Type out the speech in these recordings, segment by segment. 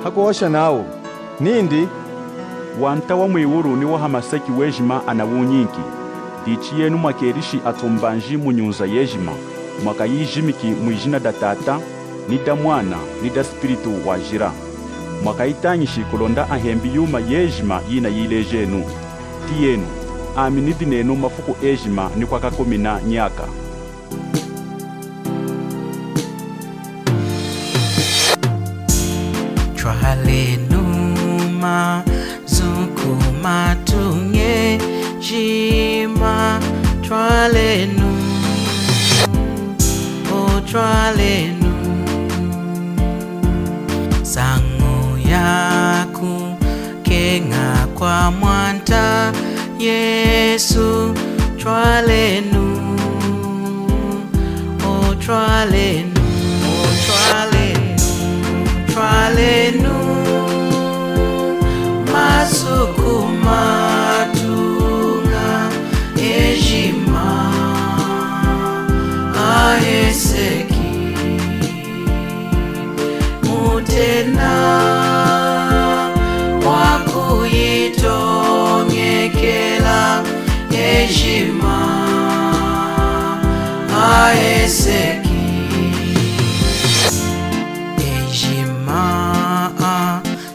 hakuosha nawo nindi wanta wa mwiwuru ni wa hamasaki wejima anawunyinki dichi yenu mwakerishi atumbanji munyunza yejima mwakayijimiki mwijina da tata ni da mwana ni da spiritu wajira mwakayitanyishi kulonda ahembi yuma yejima yina yilejenu tiyenu aminidi nenu mafuku ejima ni kwa kakomina nyaka. Twalenuma zukuma tunye jima twalenu o twalenu sangu yaku kenga kwa mwanta Yesu twalenu o twalenu o twalenu twalenu masukuma tunga ejima aheseki mutena wakuyitongekela ejima aheseki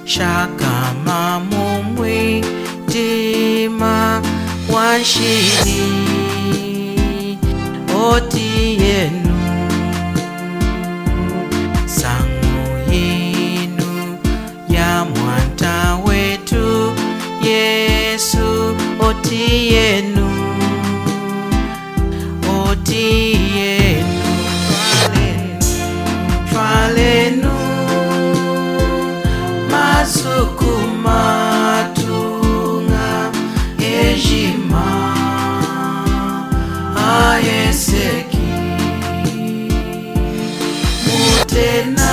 shakama mumwi dima wanshidi oti yenu sangu yinu ya mwanta wetu Yesu oti yenu twalenu masukuma tunga ejima aheseki mutena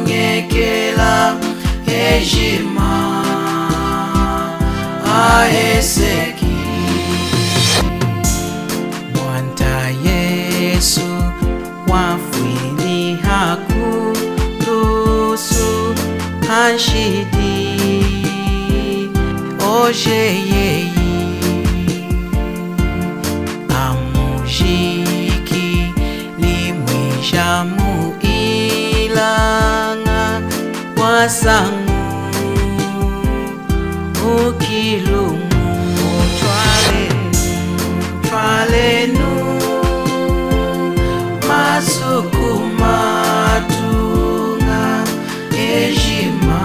wakuyitongekela ejima aheseki mwanta Yesu wafwili hakurusu hanshidi oje yeyi amujiki limwishamu ilanga wasangu ukilumu twalenu masukuma tunga ejima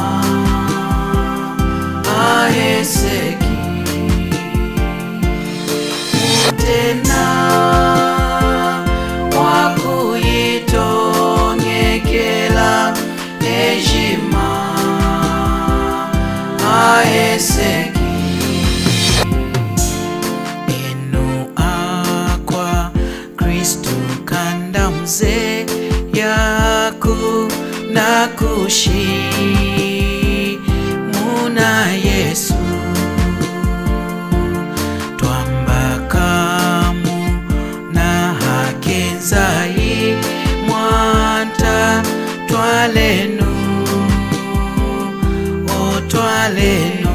aheseki mutena wakuyitongekela ejima aheseki enu akwa Kristu kanda mze yaku na kushi muna Yesu twambakamu na hakenzai mwanta twalenu o twalenu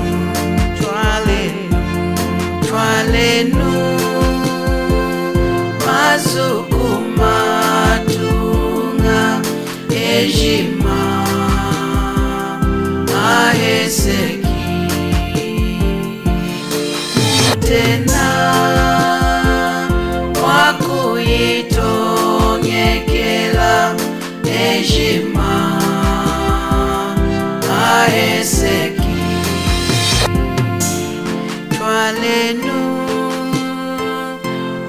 masukuma tunga ejima aheseki mutena wakuyitongekela ejima aheseki twalenu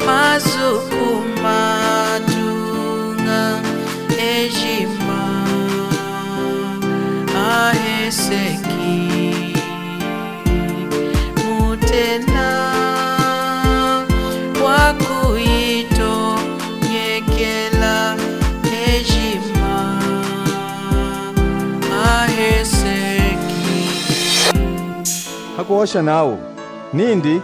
masukuma tunga ejima aheseki mutena wakuyitongekela ejima aheseki hakuosha nawo nindi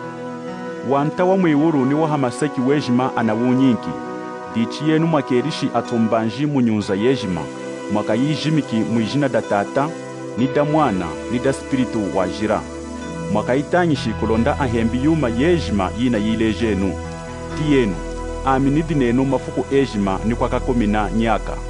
wanta wa mwiwuru ni wa hamasaki wejima anawunyinki dichi yenu mwakerishi atombanji munyunza yejima mwakayijimiki mwijina da Tata ni da Mwana ni da Spiritu wajira mwakayitanyishi kulonda ahembi yuma yejima yina yilejenu ti yenu aminidi nenu mafuku ejima ni kwakakomina nyaka.